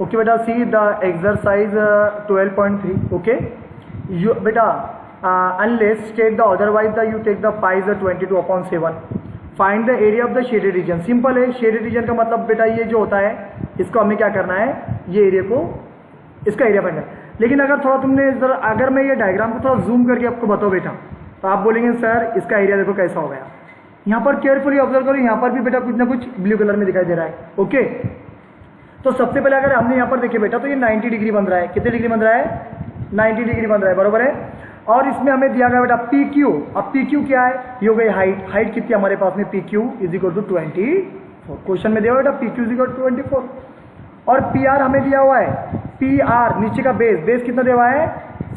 Okay बेटा, see the exercise 12.3. Okay बेटा, unless state the otherwise the you take the pies 22/7. Find the area of the shaded region. Simple है, shaded region का मतलब बेटा ये जो होता है इसको हमें क्या करना है, ये एरिया को, इसका एरिया फाइंड करना. लेकिन अगर थोड़ा तुमने अगर मैं ये डायग्राम को थोड़ा जूम करके आपको बताओ बेटा, तो आप बोलेंगे सर इसका एरिया देखो कैसा हो गया. यहाँ पर केयरफुली ऑब्जर्व करो, यहाँ पर भी बेटा कुछ ना कुछ ब्लू कलर में दिखाई दे रहा है. ओके, तो सबसे पहले अगर हमने यहाँ पर देखे बेटा तो ये 90 डिग्री बन रहा है. कितने डिग्री बन रहा है? 90 डिग्री बन रहा है, बरोबर है. और इसमें हमें दिया गया बेटा पी क्यू. अब पी क्यू क्या है? ये हो गई हाइट. हाइट कितनी हमारे पास में? P Q is equal to 24. Question में दिया हुआ बेटा P Q is equal to 24. और पी आर हमें दिया हुआ है, पी आर नीचे का बेस, बेस कितना दिया हुआ है?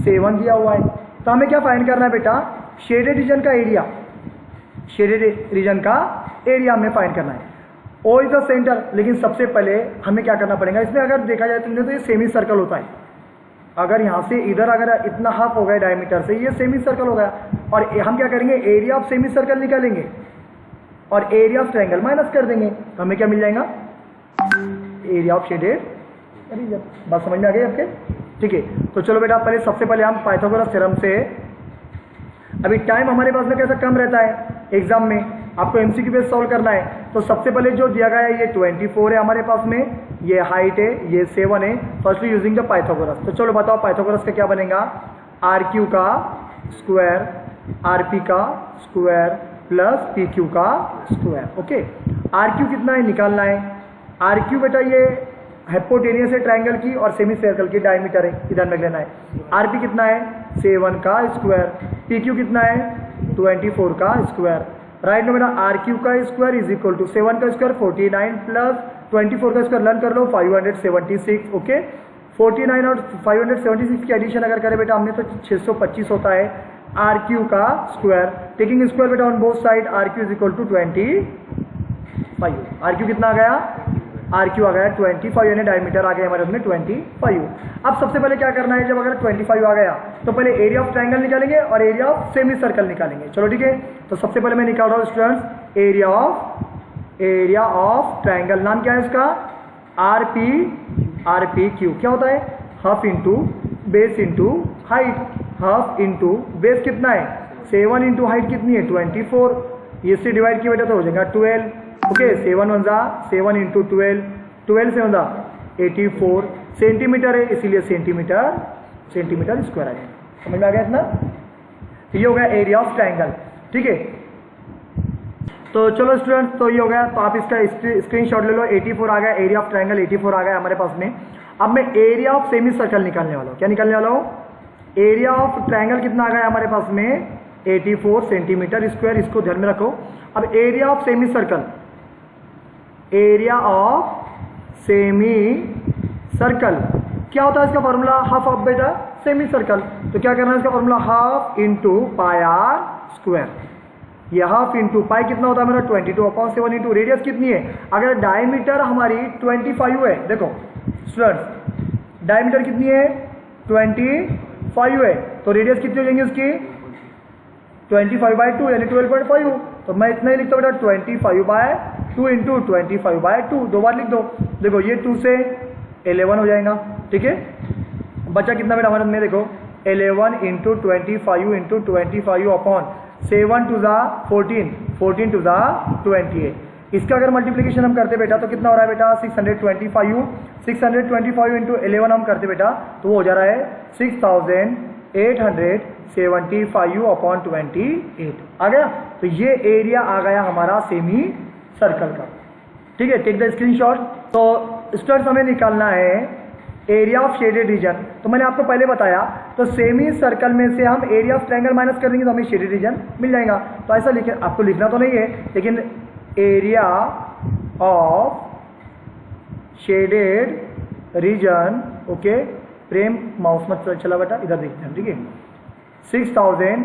7 दिया हुआ है. तो हमें क्या फाइंड करना है बेटा? शेडेड रीजन का एरिया. शेडेड रीजन का एरिया हमें फाइंड करना है. O is the centre. लेकिन सबसे पहले हमें क्या करना पड़ेगा, इसमें अगर देखा जाए तो ये सेमी सर्कल होता है. अगर यहाँ से इधर अगर इतना हाफ हो गया डायमीटर से, ये सेमी सर्कल हो गया. और हम क्या करेंगे, एरिया ऑफ सेमी सर्कल निकालेंगे और एरिया ऑफ ट्रायंगल माइनस कर देंगे. तो हमें क्या मिल जाएगा? Area of shaded reason. बात समझ में आ गई आपके? ठीक है, तो चलो बेटा पहले सबसे पहले हम पाइथागोरस थ्योरम से, अभी टाइम हमारे पास में कैसा कम रहता है एग्जाम में, आपको एमसीक्यू बेस सॉल्व करना है. तो सबसे पहले जो दिया गया है ये 24 है हमारे पास में, ये हाइट है, ये 7 है. Firstly using the Pythagoras. तो चलो बताओ पाइथागोरस का क्या बनेगा? आर क्यू का स्क्वायर, आर पी का स्क्वायर प्लस पी क्यू का स्क्वायर. ओके, आर क्यू कितना है निकालना है. आर क्यू बेटा ये हाइपोटेनियस है ट्रायंगल की और सेमी सर्कल की डायमीटर है, इधर में लेना है. आर पी कितना है? 7 का स्क्वायर. पी क्यू कितना है? 24 का स्क्वायर. राइट नो बेटा, आर क्यू का स्क्वायर इज इक्वल टू 7 का स्क्वायर 49 प्लस 24 का स्क्वायर लर्न कर लो 576. ओके, 49 और 576 की एडिशन अगर करें बेटा हमने तो 625 होता है. आर क्यू का स्क्वायर, टेकिंग स्क्वायर बेटा on both side, R Q is equal to 25. R Q कितना आ गया? आर क्यू आ गया 25, यानी डायमीटर आ गया हमारे उसमें 25. अब सबसे पहले क्या करना है, जब अगर 25 आ गया तो पहले एरिया ऑफ ट्रायंगल निकालेंगे और एरिया ऑफ सेमी सर्कल निकालेंगे. चलो ठीक है, तो सबसे पहले मैं निकाल रहा हूँ स्टूडेंट्स एरिया ऑफ ट्रायंगल. नाम क्या है इसका? R P Q. क्या होता है? Half into base into height. Half into base कितना है? 7 इंटू हाइट कितनी है? 24. इससे डिवाइड किया बेटा तो हो जाएगा 12. ओके, 7 1 7 इंटू 12, 12 से 84 सेंटीमीटर है, इसीलिए सेंटीमीटर स्क्वायर आ गया. समझ में आ गया इतना? ये हो गया एरिया ऑफ ट्रायंगल. ठीक है, तो चलो स्टूडेंट, तो ये हो गया. तो आप इसका स्क्रीनशॉट ले लो. 84 आ गया, एरिया ऑफ ट्रायंगल 84 आ गया हमारे पास में. अब मैं एरिया ऑफ सेमी सर्कल निकालने वाला हूँ. क्या निकालने वाला हूँ? एरिया ऑफ ट्रायंगल कितना आ गया हमारे पास में? 84 सेंटीमीटर स्क्वायर. इसको ध्यान में रखो. अब area of semicircle, area of semicircle क्या होता है इसका फॉर्मूला? हाफ ऑफ बेटा सेमी सर्कल. तो क्या करना है इसका formula? Half into pi are square. ये हाफ इंटू पाई कितना होता है मेरा? 22/7 इंटू रेडियस कितनी है? अगर डायमीटर हमारी 25 है, देखो स्टूडेंट्स डायमीटर कितनी है? 25 है, तो रेडियस कितनी हो जाएंगी उसकी? 25/2 यानी 12.5. तो मैं इतना ही लिखता हूँ बेटा 25/2 इंटू 25/2. 2 बार लिख दो. देखो ये 2 से 11 हो जाएगा. ठीक है, बचा कितना बेटा हमारे में? देखो 11 इंटू 25 इंटू 25 अपॉन 7 टू ज़ा 14, 14 टू ज़ा 28. इसका अगर मल्टीप्लीकेशन हम करते बेटा तो कितना हो रहा है बेटा? 625. 625 इंटू 11 हम करते बेटा तो वो हो जा रहा है 6875 अपॉन 28 आ गया. तो ये एरिया आ गया हमारा सेमी सर्कल का. ठीक है, टेक द स्क्रीनशॉट. तो स्टूडेंट्स हमें निकालना है एरिया ऑफ शेडेड रीजन. तो मैंने आपको पहले बताया, तो सेमी सर्कल में से हम एरिया ऑफ ट्रायंगल माइनस कर देंगे तो हमें शेडेड रीजन मिल जाएगा. तो ऐसा लिखे, आपको लिखना तो नहीं है, लेकिन area of shaded reason. Okay, Prem mouse मत चला बेटा, इधर देखते हैं. ठीक है, 6000.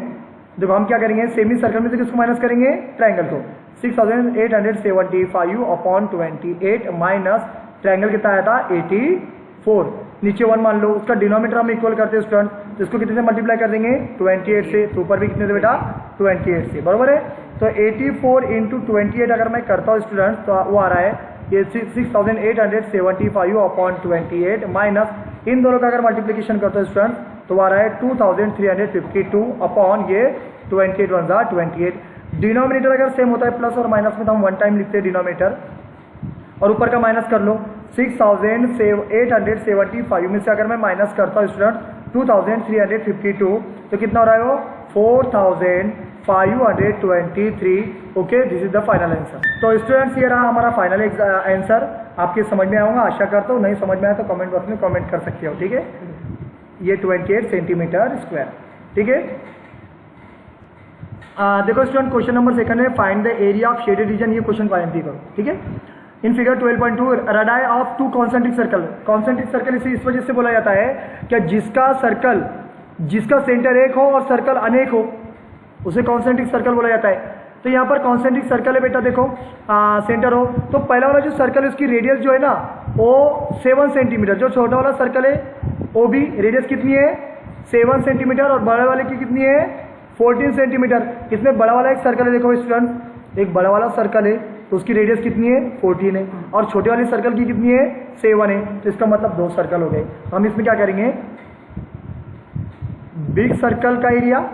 देखो हम क्या करेंगे, सेमी सर्कल में से किसको माइनस करेंगे? ट्रायंगल को. 6875 अपॉन 28 माइनस ट्रायंगल कितना आया था? 84. नीचे 1 मान लो, उसका डिनोमिनेटर हम इक्वल करते हैं स्टूडेंट, तो इसको कितने से मल्टीप्लाई कर देंगे? 28 से. तो ऊपर भी कितने से बेटा? 28 से, बरोबर है. तो 84 इंटू 28 अगर मैं करता हूँ स्टूडेंट तो वो आ रहा है ये 6875 अपॉन 28 माइनस इन दोनों का अगर मल्टीप्लिकेशन करते हैं स्टूडेंट तो आ रहा है 2352 अपॉन ये 28 1 जा 28। डिनोमिनेटर अगर सेम होता है प्लस और माइनस में तो हम वन टाइम लिखते हैं डिनोमिनेटर और ऊपर का माइनस कर लो। 6875 में से अगर मैं माइनस करता हूँ स्टूडेंट 2352 तो कितना हो रहा है वो 4523। Okay, this is the final answer. तो स्टूडेंट्स ये रहा हमारा फाइनल आंसर। आपके समझ में आऊंगा आशा करता हूँ, नहीं समझ में आया तो कमेंट बॉक्स में कमेंट कर सकते हो। ठीक है, ये 28 सेंटीमीटर स्क्वायर। ठीक है, देखो स्टूडेंट क्वेश्चन नंबर सेकंड है find the area of shaded reason. ये क्वेश्चन फाइंड करो। ठीक है, in figure 12.2 radii of to concentric circle. Concentric circle इसे इस वजह से बोला जाता है कि जिसका सेंटर एक हो और सर्कल अनेक हो उसे कॉन्सेंट्रिक सर्कल बोला जाता है। तो यहाँ पर कॉन्सेंट्रिक सर्कल है बेटा, देखो सेंटर हो तो पहला वाला जो सर्कल है उसकी रेडियस जो है ना वो 7 सेंटीमीटर। जो छोटा वाला सर्कल है वो भी रेडियस कितनी है 7 सेंटीमीटर और बड़े वाले की कितनी है 14 सेंटीमीटर। इसमें बड़ा वाला एक सर्कल है, देखो स्टूडेंट एक बड़ा वाला सर्कल है तो उसकी रेडियस कितनी है 14 है और छोटे वाले सर्कल की कितनी है 7 है। तो इसका मतलब 2 सर्कल हो गए। हम इसमें क्या करेंगे बिग सर्कल का एरिया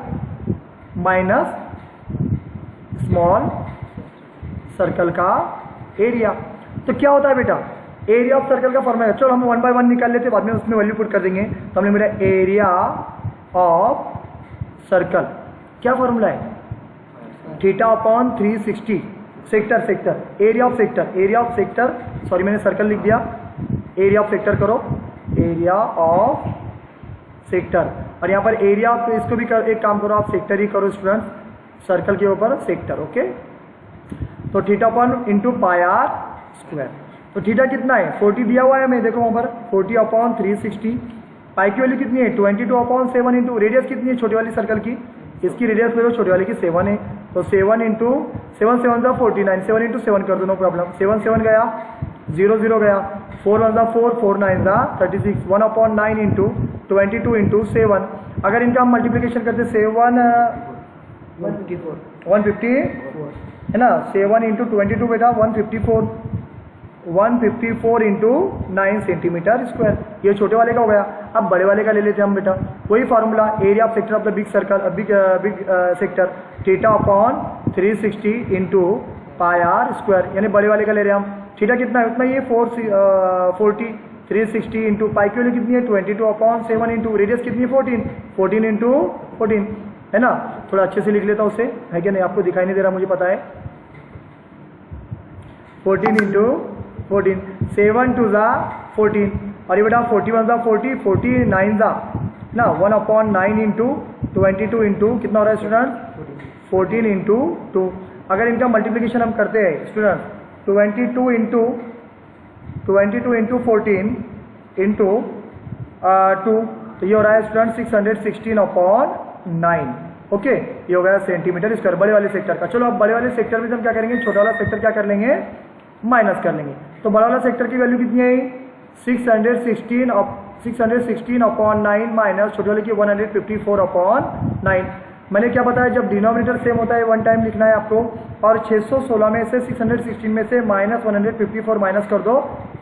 माइनस स्मॉल सर्कल का एरिया। तो क्या होता है बेटा एरिया ऑफ सर्कल का फॉर्मूला। चलो हम 1 बाय 1 निकाल लेते, बाद में उसमें वैल्यू पुट कर देंगे। तो हमने मेरा एरिया ऑफ सर्कल क्या फॉर्मूला है theta upon 360 sector area of sector sorry मैंने सर्कल लिख दिया। एरिया ऑफ सेक्टर करो, एरिया ऑफ सेक्टर। और यहाँ पर एरिया ऑफ इसको भी एक काम करो आप सेक्टर ही करो स्टूडेंट, सर्कल के ऊपर सेक्टर। ओके, तो theta upon into pi are square. तो थीटा कितना है 40 दिया हुआ है, मैं देखो वहाँ पर 40 अपॉन 360। पाई की वैल्यू कितनी है 22 अपॉन 7 इंटू रेडियस कितनी है छोटी वाली सर्कल की, इसकी रेडियस में छोटी वाली की 7 है। तो 7 इंटू 7 7 जा 49, 7 इंटू 7 कर दो नो प्रॉब्लम। 7 7 गया 0 0 गया, 4 1 जा 4 4 9 जा 36, 1 अपॉन 9 इंटू 22 इंटू 7। अगर इनका हम मल्टीप्लीकेशन करते 7 150 है ना, 7 इंटू 22 बेटा 154 इंटू 9 सेंटीमीटर स्क्वायर। ये छोटे वाले का हो गया। अब बड़े वाले का ले लेते हैं हम बेटा, वही formula area of sector of the big circle big sector theta upon 360 into pi are square, यानी बड़े वाले का ले रहे हैं हम। थीटा कितना है उतना ये 40 360 इंटू पाई की वैल्यू कितनी है 22 अपॉन 7 इंटू रेडियस कितनी है 14 इंटू 14 है ना। थोड़ा अच्छे से लिख लेता हूँ उसे, है क्या नहीं, आपको दिखाई नहीं दे रहा मुझे पता है। 14 इंटू 14, 7 2 जा 14 और ये बेटा 41 जा 40, 49 जा ना 1 अपॉन 9 इंटू 22 इंटू कितना हो रहा है स्टूडेंट 14 इंटू 2। अगर इनका मल्टीप्लिकेशन हम करते हैं स्टूडेंट 22 इंटू 14 इंटू 2 तो ये हो रहा है स्टूडेंट 616 अपॉन 9। ओके, ये हो गया सेंटीमीटर स्क्वायर बड़े वाले सेक्टर का। चलो अब बड़े वाले सेक्टर में हम क्या करेंगे छोटा वाला सेक्टर क्या कर लेंगे माइनस कर लेंगे। तो बड़ा वाला सेक्टर की वैल्यू कितनी है 616 अपॉन 9 माइनस छोटे वाले की 154 अपॉन 9। मैंने क्या बताया जब डिनोमिनेटर सेम होता है वन टाइम लिखना है आपको, और 616 में से 616 में से माइनस 154 माइनस कर दो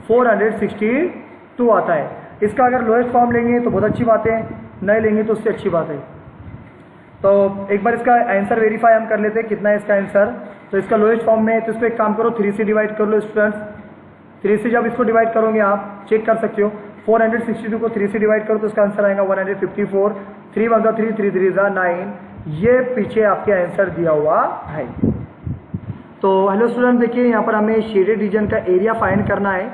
462 आता है। इसका अगर लोएस्ट फॉर्म लेंगे तो बहुत अच्छी बात है, नहीं लेंगे तो उससे अच्छी बात है। तो एक बार इसका आंसर वेरीफाई हम कर लेते हैं कितना है इसका आंसर। तो इसका लोएस्ट फॉर्म में तो इसको एक काम करो 3 से डिवाइड कर लो स्टूडेंट्स। 3 से जब इसको डिवाइड करोगे आप चेक कर सकते हो 462 को 3 से डिवाइड करो तो इसका आंसर आएगा 154। 3 1 3 3 3 9। ये पीछे आपके आंसर दिया हुआ है। तो हेलो स्टूडेंट देखिए यहाँ पर हमें शेडेड रीजन का एरिया फाइंड करना है।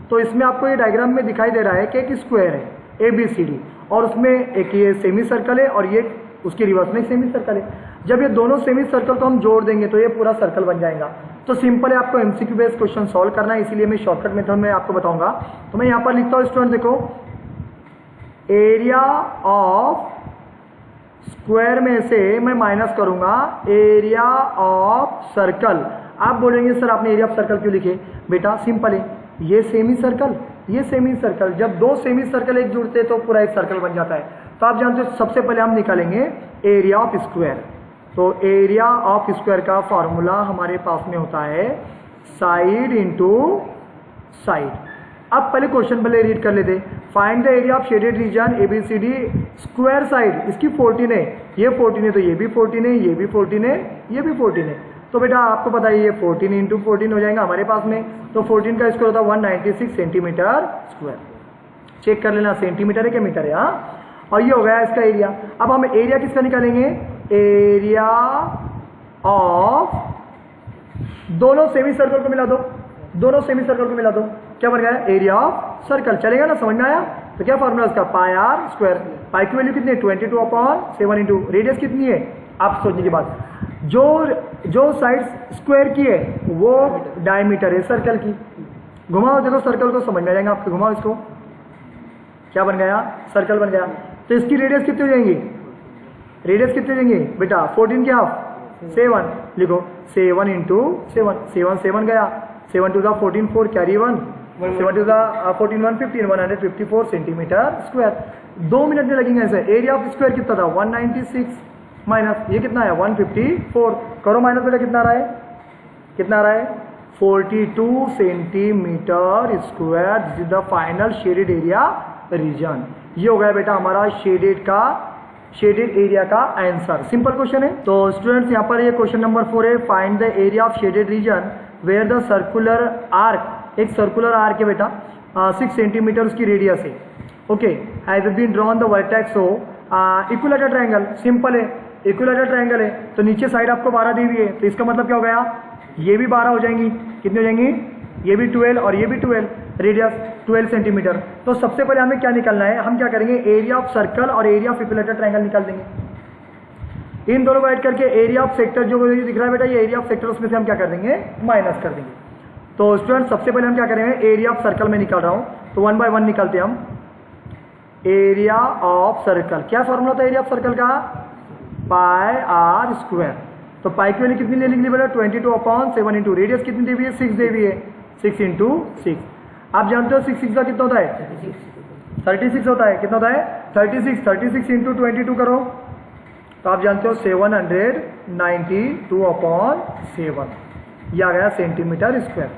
तो इसमें आपको ये डायग्राम में दिखाई दे रहा है कि एक स्क्वायर है ABCD और उसमें एक ये सेमी सर्कल है और ये उसके रिवर्स में सेमी सर्कल है। जब ये दोनों सेमी सर्कल को हम जोड़ देंगे तो ये पूरा सर्कल बन जाएगा। तो सिंपल है आपको MCQ बेस्ड क्वेश्चन सॉल्व करना है, इसीलिए मैं शॉर्टकट मेथड में आपको बताऊंगा। तो मैं यहाँ पर लिखता हूँ स्टूडेंट देखो एरिया ऑफ स्क्वायर में से मैं माइनस करूंगा एरिया ऑफ सर्कल। आप बोलेंगे सर आपने एरिया ऑफ सर्कल क्यों लिखे, बेटा सिंपल है ये सेमी सर्कल ये सेमी सर्कल, जब दो सेमी सर्कल एक जुड़ते हैं तो पूरा एक सर्कल बन जाता है। तो आप जानते हो सबसे पहले हम निकालेंगे एरिया ऑफ स्क्वायर। तो एरिया ऑफ स्क्वायर का फॉर्मूला हमारे पास में होता है साइड इंटू साइड। अब पहले क्वेश्चन पहले रीड कर लेते। Find the area of shaded reason ABCD square side. इसकी 14 है, ये 14 है, तो ये भी 14 है, ये भी 14 है, ये भी 14 है। तो बेटा आपको पता है ये 14 इंटू 14 हो जाएगा हमारे पास में, तो 14 का स्क्वायर होता है 196 सेंटीमीटर स्क्वायर। चेक कर लेना सेंटीमीटर है क्या मीटर है। हाँ, और ये हो गया इसका एरिया। अब हम एरिया किसका निकालेंगे, एरिया ऑफ, दोनों सेमी सर्कल को मिला दो, दोनों सेमी सर्कल को मिला दो, क्या बन गया एरिया ऑफ सर्कल। चलेगा ना, समझ में आया। तो क्या फॉर्मूला इसका, पाई आर स्क्वायर। पाई की वैल्यू कितनी है 22/7 इंटू रेडियस कितनी है, आप सोचने की बात, जो साइड स्क्वायर की है वो डायमीटर है सर्कल की। घुमाओ देखो सर्कल को, समझ में आ जाएगा आपको। घुमाओ इसको, क्या बन गया, सर्कल बन गया। तो इसकी रेडियस कितनी हो जाएंगी, रेडियस कितनी हो जाएंगी बेटा 14 के हाफ 7, लिखो 7 इंटू 7, 7 7 गया, 7 two 14 4 carry 1, 7 two 14 115 154 centimetre square. 2 minute में लगेंगे ऐसे। एरिया ऑफ स्क्वायर कितना था 196 माइनस ये कितना है 154, करो माइनस बेटा कितना आ रहा है, कितना आ रहा है 42 centimetre square. This is the final shaded area region. ये हो गया बेटा हमारा शेडेड एरिया का आंसर। सिंपल क्वेश्चन है। तो स्टूडेंट्स यहाँ पर ये क्वेश्चन नंबर 4 है, find the area of shaded region where the circular arc, एक सर्कुलर आर्क है बेटा 6 सेंटीमीटर उसकी रेडियस है। Okay, has been drawn the vertex हो इक्विलेटरल ट्रायंगल। सिंपल है, इक्विलेटरल ट्रायंगल है तो नीचे साइड आपको 12 दी हुई है, तो इसका मतलब क्या हो गया, ये भी 12 हो जाएंगी, कितनी हो जाएंगी, ये भी 12 और ये भी 12, रेडियस 12 सेंटीमीटर। तो सबसे पहले हमें क्या निकालना है, हम क्या करेंगे एरिया ऑफ सर्कल और एरिया ऑफ इक्विलेटरल ट्रायंगल निकाल देंगे। इन दोनों को ऐड करके एरिया ऑफ सेक्टर जो दिख रहा है बेटा, ये एरिया ऑफ सेक्टर, उसमें से हम क्या कर देंगे माइनस कर देंगे। तो स्टूडेंट सबसे पहले हम क्या करेंगे एरिया ऑफ सर्कल में निकाल रहा हूं, तो 1 बाय 1 निकालते हैं हम। एरिया ऑफ सर्कल, क्या फॉर्मूला था एरिया ऑफ सर्कल का, पाई आर स्क्वायर। तो पाई की वैल्यू कितनी ले लिखनी बेटा 22/7 इंटू रेडियस कितनी दी हुई है 6 दी हुई है, 6 इंटू 6। आप जानते हो 6 6 का कितना होता है 36 होता है, कितना होता है 36 इंटू 22 करो, तो आप जानते हो 792/7, ये आ गया सेंटीमीटर स्क्वायर।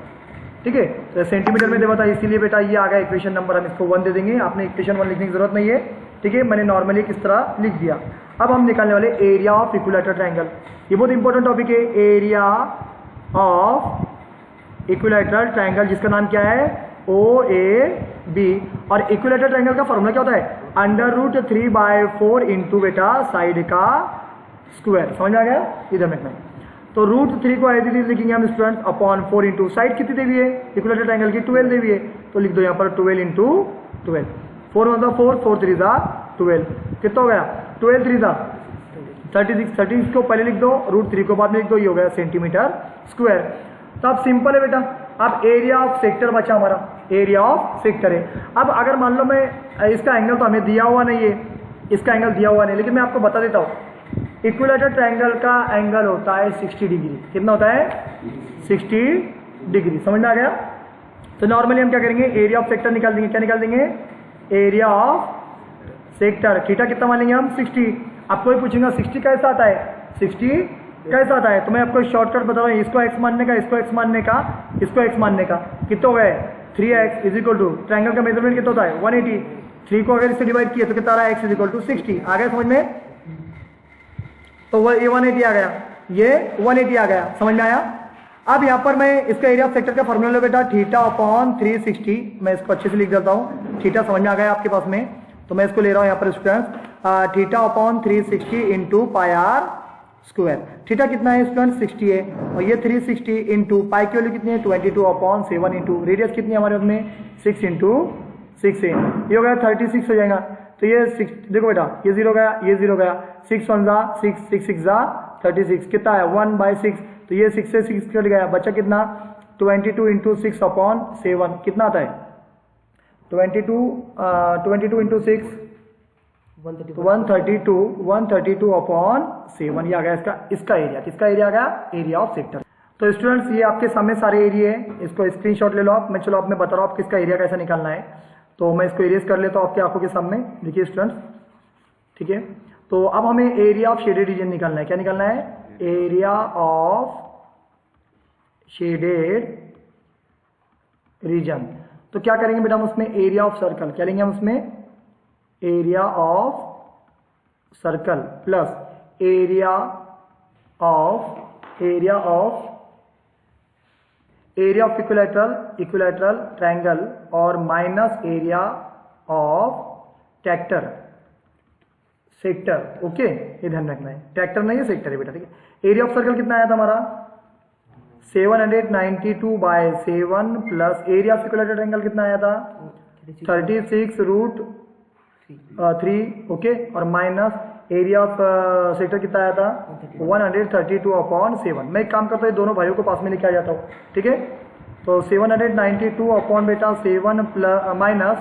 ठीक है, तो सेंटीमीटर में देता है, इसीलिए बेटा ये आ गया इक्वेशन नंबर, हम इसको 1 दे देंगे। आपने इक्वेशन 1 लिखने की जरूरत नहीं है, ठीक है, मैंने नॉर्मली किस तरह लिख दिया। अब हम निकालने वाले एरिया ऑफ इक्विलेटरल ट्रायंगल, ये बहुत इंपॉर्टेंट टॉपिक है। एरिया ऑफ इक्विलेटरल ट्रायंगल जिसका नाम क्या है OAB, और इक्विलेटरल ट्रायंगल का फॉर्मूला क्या होता है √3/4 इंटू बेटा साइड का स्क्वायर। समझ में आ गया, इधर लिखना है। तो √3 को एज इट इज लिखेंगे हम स्टूडेंट अपॉन 4 इंटू साइड कितनी देवी है इक्विलेटरल ट्रायंगल की 12 देवी है, तो लिख दो यहाँ पर 12 इंटू 12, 4 1 4 4 3 12, कितना हो गया 12 3 36 को पहले लिख दो, √3 को बाद में लिख दो, ये हो गया सेंटीमीटर स्क्वायर। तो अब सिंपल है बेटा, अब एरिया ऑफ सेक्टर बचा हमारा, एरिया ऑफ सेक्टर है। अब अगर मान लो मैं इसका एंगल तो हमें दिया हुआ नहीं है, इसका एंगल दिया हुआ नहीं, लेकिन मैं आपको बता देता हूँ इक्विलेटरल ट्रायंगल का एंगल होता है 60 डिग्री। कितना होता है 60 डिग्री, समझ में आ गया। तो नॉर्मली हम क्या करेंगे एरिया ऑफ सेक्टर निकाल देंगे, क्या निकाल देंगे एरिया ऑफ सेक्टर, थीटा कितना मान लेंगे हम 60। आपको ही पूछेगा 60 कैसा आता है, 60 कैसा आता है, तो मैं आपको शॉर्टकट बता रहा हूँ, इसको x मानने का, इसको x मानने का, इसको x मानने का, कितना हो गया 3x is equal to triangle का मेजरमेंट कितना होता है 180, 3 को अगर इससे डिवाइड किया तो कितना आ रहा है x इज इक्वल टू 60। आ गया समझ में, तो ये 180 आ गया, ये 180 आ गया, समझ में आया। अब यहाँ पर मैं इसका एरिया ऑफ सेक्टर का फॉर्मूला लो बेटा θ/360, मैं इसको अच्छे से लिख देता हूँ, थीटा समझ में आ गया आपके पास में, तो मैं इसको ले रहा हूँ यहाँ पर students θ/360 into pi are square. Theta कितना है स्टूडेंट 60 है, और ये 360 इंटू पाई की वैल्यू कितनी है 22/7 इंटू रेडियस कितनी है हमारे उसमें 6 इंटू 6 है, ये हो गया 36 हो जाएगा। तो ये 6 देखो बेटा, ये 0 गया, ये 0 गया, 6 1 6 6 6 36, कितना है 1/6, तो ये 6 से 6 कट गया, बचा कितना 22 इंटू 6/7, कितना आता है 22 इंटू 6 132/7, ये आ गया इसका एरिया, किसका एरिया आ गया एरिया ऑफ सेक्टर। तो स्टूडेंट्स ये आपके सामने सारे एरिया है, इसको स्क्रीनशॉट ले लो आप, मैं चलो आप मैं बता रहा हूँ आप किसका एरिया कैसे निकालना है। तो मैं इसको इरेज कर लेता हूँ आपकी आंखों के सामने, देखिए स्टूडेंट्स, ठीक है। तो अब हमें एरिया ऑफ शेडेड रीजन निकालना है, क्या निकालना है एरिया ऑफ शेडेड रीजन। तो क्या करेंगे बेटा हम उसमें एरिया ऑफ सर्कल, क्या लेंगे हम उसमें area of circle plus area of equilateral triangle और minus area of sector. Okay, ये ध्यान रखना है, ट्रैक्टर नहीं है सेक्टर है बेटा, ठीक है। एरिया ऑफ सर्कल कितना आया था हमारा 792 by 7 plus area of equilateral triangle कितना आया था 36√3। ओके, और माइनस एरिया ऑफ सेक्टर कितना आया था 132/7। मैं एक काम करता हूँ दोनों भाइयों को पास में लेके आ जाता हूँ, ठीक है। तो 792 अपॉन बेटा 7 प्लस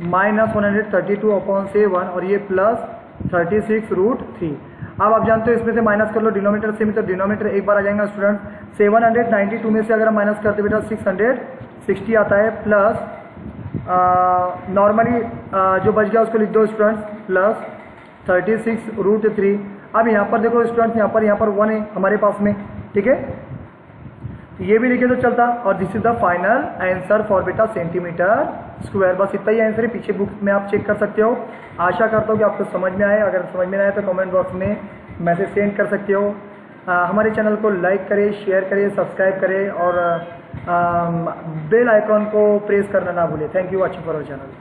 माइनस 132/7 और ये प्लस 36√3। अब आप जानते हो इसमें से माइनस कर लो डिनोमिनेटर से, तो डिनोमिनेटर एक बार आ जाएगा स्टूडेंट। 792 में से अगर हम माइनस करते बेटा 660 आता है, प्लस नॉर्मली जो बच गया उसको लिख दो स्टूडेंट्स, प्लस 36√3। अब यहाँ पर देखो स्टूडेंट्स, यहाँ पर 1 है हमारे पास में, ठीक है, ये भी लिखे तो चलता। और this is the final answer for बेटा सेंटीमीटर स्क्वायर। बस इतना ही आंसर है, पीछे बुक्स में आप चेक कर सकते हो। आशा करता हूँ कि आपको समझ में आए, अगर समझ में आए तो कमेंट बॉक्स में मैसेज सेंड कर सकते हो। हमारे चैनल को लाइक करें, शेयर करें, सब्सक्राइब करें और बेल आइकॉन को प्रेस करना ना भूलें। Thank you watching for our channel.